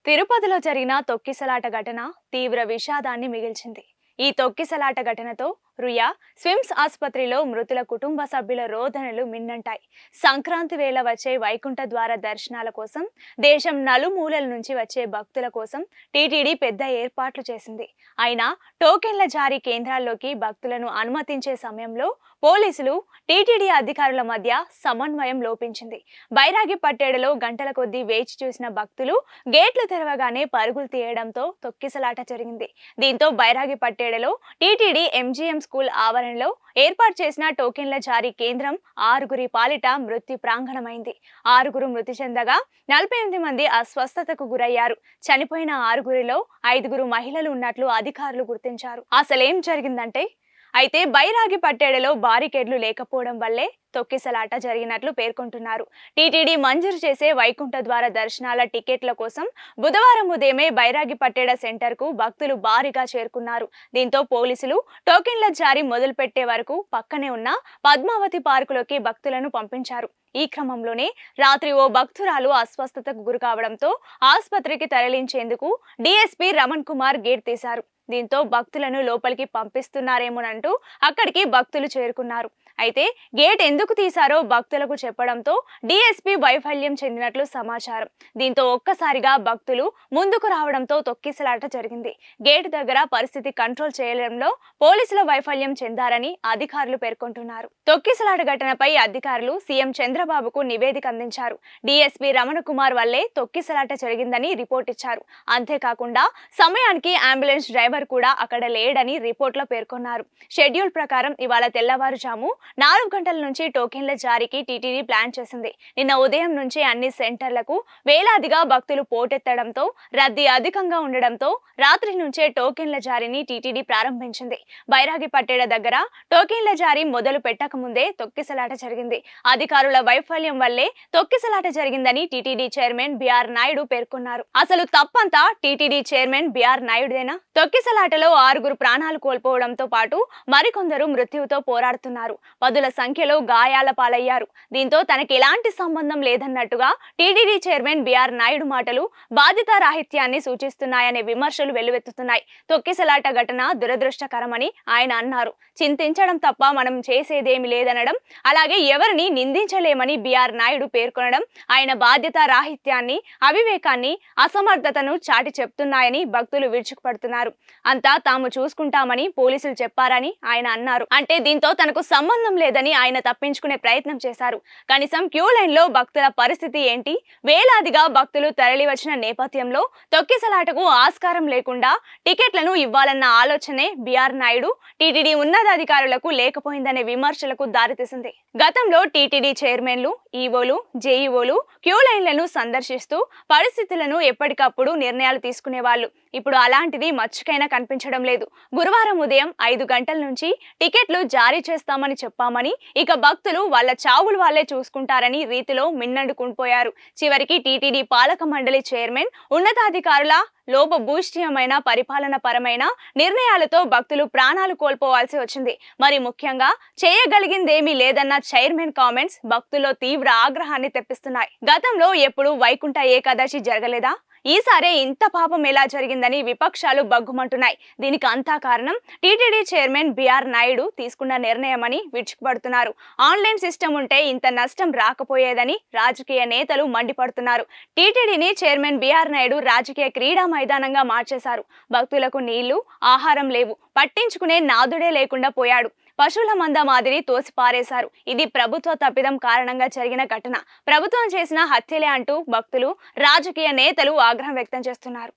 తిరుపతిలో జరిగిన తొక్కిసలాట ఘటన తీవ్ర విషాదాన్ని మిగిల్చింది. ఈ తొక్కిసలాట ఘటనతో రుయా స్విమ్స్ ఆసుపత్రిలో మృతుల కుటుంబ సభ్యుల రోదనలు మిన్నంటాయి. సంక్రాంతి వేళ వచ్చే వైకుంఠ ద్వార దర్శనాల కోసం దేశం నలుమూలల నుంచి వచ్చే భక్తుల కోసం టీటీడీ పెద్ద ఏర్పాట్లు చేసింది. అయినా టోకెన్ల జారీ కేంద్రాల్లోకి భక్తులను అనుమతించే సమయంలో పోలీసులు టీటీడీ అధికారుల మధ్య సమన్వయం లోపించింది. బైరాగి పట్టేడులో గంటల కొద్దీ వేచి చూసిన భక్తులు గేట్లు తెరవగానే పరుగులు తీయడంతో తొక్కిసలాట జరిగింది. దీంతో బైరాగి పట్టేడులో టీటీడీ ఎంజీఎం స్కూల్ ఆవరణలో ఏర్పాటు చేసిన టోకెన్ల జారీ కేంద్రం 6గురి పాలిట మృత్యు ప్రాంగణమైంది. 6గురు మృతి చెందగా 48 మంది అస్వస్థతకు గురయ్యారు. చనిపోయిన 6గురిలో 5గురు మహిళలు ఉన్నట్లు అధికారులు గుర్తించారు. అసలేం జరిగిందంటే అయితే బైరాగి పట్టేడులో బారికేడ్లు లేకపోవడం వల్లే తొక్కిసలాట జరిగినట్లు పేర్కొంటున్నారు. టీటీడీ మంజూరు చేసే వైకుంఠ ద్వార దర్శనాల టికెట్ల కోసం బుధవారం ఉదయమే బైరాగి పట్టేడ సెంటర్ కు భక్తులు భారీగా చేరుకున్నారు. దీంతో పోలీసులు టోకెన్ల జారీ మొదలుపెట్టే వరకు పక్కనే ఉన్న పద్మావతి పార్కులోకి భక్తులను పంపించారు. ఈ క్రమంలోనే రాత్రి ఓ భక్తురాలు అస్వస్థతకు గురి కావడంతో ఆసుపత్రికి తరలించేందుకు డీఎస్పీ రమణ్ కుమార్ గేట్ తీశారు. దీంతో భక్తులను లోపలికి పంపిస్తున్నారేమోనంటూ అక్కడికి భక్తులు చేరుకున్నారు. అయితే గేట్ ఎందుకు తీశారో భక్తులకు చెప్పడంతో డీఎస్పీ వైఫల్యం చెందినట్లు సమాచారం. దీంతో ఒక్కసారిగా భక్తులు ముందుకు రావడంతో తొక్కిసలాట జరిగింది. గేట్ దగ్గర పరిస్థితి కంట్రోల్ చేయడంలో పోలీసుల వైఫల్యం చెందారని అధికారులు పేర్కొంటున్నారు. తొక్కిసలాట ఘటనపై అధికారులు సీఎం చంద్రబాబుకు నివేదిక అందించారు. డీఎస్పీ రమణ కుమార్ వల్లే తొక్కిసలాట జరిగిందని రిపోర్ట్ ఇచ్చారు. అంతేకాకుండా సమయానికి అంబులెన్స్ డ్రైవర్ కూడా అక్కడ లేడని రిపోర్ట్లో పేర్కొన్నారు. షెడ్యూల్ ప్రకారం ఇవాళ తెల్లవారుజాము 4 గంటల నుంచి టోకెన్ల జారీకి టీటీడీ ప్లాన్ చేసింది. నిన్న ఉదయం నుంచి అన్ని సెంటర్లకు వేలాదిగా భక్తులు పోటెత్తడంతో రద్దీ అధికంగా ఉండడంతో రాత్రి నుంచే టోకెన్ల జారీని టీటీడీ ప్రారంభించింది. బైరాగి పట్టేడ దగ్గర టోకెన్ల జారీ మొదలు పెట్టకముందే తొక్కిసలాట జరిగింది. అధికారుల వైఫల్యం వల్లే తొక్కిసలాట జరిగిందని టీటీడీ చైర్మన్ బిఆర్ నాయుడు పేర్కొన్నారు. అసలు తప్పంతా టీటీడీ చైర్మన్ బిఆర్ నాయుడుదేనా? తొక్కిసలాటలో 6గురు ప్రాణాలు కోల్పోవడంతో పాటు మరికొందరు మృత్యువుతో పోరాడుతున్నారు. పదుల సంఖ్యలో గాయాల పాలయ్యారు. దీంతో తనకి ఎలాంటి సంబంధం లేదన్నట్టుగా టీటీడీ చైర్మన్ బిఆర్ నాయుడు మాటలు బాధ్యతారాహిత్యాన్ని సూచిస్తున్నాయనే విమర్శలు వెల్లువెత్తుతున్నాయి. తొక్కిసలాట ఘటన దురదృష్టకరమని ఆయన అన్నారు. చింతించడం తప్ప మనం చేసేదేమి లేదనడం, అలాగే ఎవరిని నిందించలేమని బిఆర్ నాయుడు పేర్కొనడం ఆయన బాధ్యతారాహిత్యాన్ని, అవివేకాన్ని, అసమర్థతను చాటి చెప్తున్నాయని భక్తులు విరుచుకుపడుతున్నారు. అంతా తాము చూసుకుంటామని పోలీసులు చెప్పారని ఆయన అన్నారు. అంటే దీంతో తనకు సంబంధం లేదని ఆయన తప్పించుకునే ప్రయత్నం చేశారు. కనీసం క్యూ లైన్ లో భక్తుల పరిస్థితి ఏంటి? వేలాదిగా భక్తులు తరలి వచ్చిన నేపథ్యంలో తొక్కిసలాటకు ఆస్కారం లేకుండా టికెట్లను ఇవ్వాలన్న ఆలోచనే బిఆర్ నాయుడు, టీటీడీ ఉన్నతాధికారులకు లేకపోయిందనే విమర్శలకు దారితీసింది. గతంలో టీటీడీ చైర్మన్లు, ఈవోలు, జేఈఓలు క్యూ లైన్లను సందర్శిస్తూ పరిస్థితులను ఎప్పటికప్పుడు నిర్ణయాలు తీసుకునేవాళ్లు. ఇప్పుడు అలాంటిది మచ్చుకైనా కనిపించడం లేదు. గురువారం ఉదయం 5 గంటల నుంచి టికెట్లు జారీ చేస్తామని చెప్పామని, ఇక భక్తులు వాళ్ళ చావులు వాళ్లే చూసుకుంటారని రీతిలో మిన్నడుకుండిపోయారు. చివరికి టీటీడీ పాలక మండలి చైర్మన్, ఉన్నతాధికారుల లోపభూయిష్టమైన పరిపాలన పరమైన నిర్ణయాలతో భక్తులు ప్రాణాలు కోల్పోవాల్సి వచ్చింది. మరి ముఖ్యంగా చేయగలిగిందేమీ లేదన్న చైర్మన్ కామెంట్స్ భక్తుల్లో తీవ్ర ఆగ్రహాన్ని తెప్పిస్తున్నాయి. గతంలో ఎప్పుడు వైకుంఠ ఏకాదశి జరగలేదా? ఈసారే ఇంత పాపం ఎలా జరిగిందని విపక్షాలు బగ్గుమంటున్నాయి. దీనికి అంతా కారణం టీటీడీ చైర్మన్ బిఆర్ నాయుడు తీసుకున్న నిర్ణయమని విరుచుకుపడుతున్నారు. ఆన్లైన్ సిస్టమ్ ఉంటే ఇంత నష్టం రాకపోయేదని రాజకీయ నేతలు మండిపడుతున్నారు. టీటీడీని చైర్మన్ బిఆర్ నాయుడు రాజకీయ క్రీడా మైదానంగా మార్చేశారు. భక్తులకు నీళ్లు, ఆహారం లేవు, పట్టించుకునే నాదుడే లేకుండా పోయాడు. పశువుల మంద మాదిరి తోసి పారేశారు. ఇది ప్రభుత్వ తప్పిదం కారణంగా జరిగిన ఘటన. ప్రభుత్వం చేసిన హత్యలే అంటూ భక్తులు, రాజకీయ నేతలు ఆగ్రహం వ్యక్తం చేస్తున్నారు.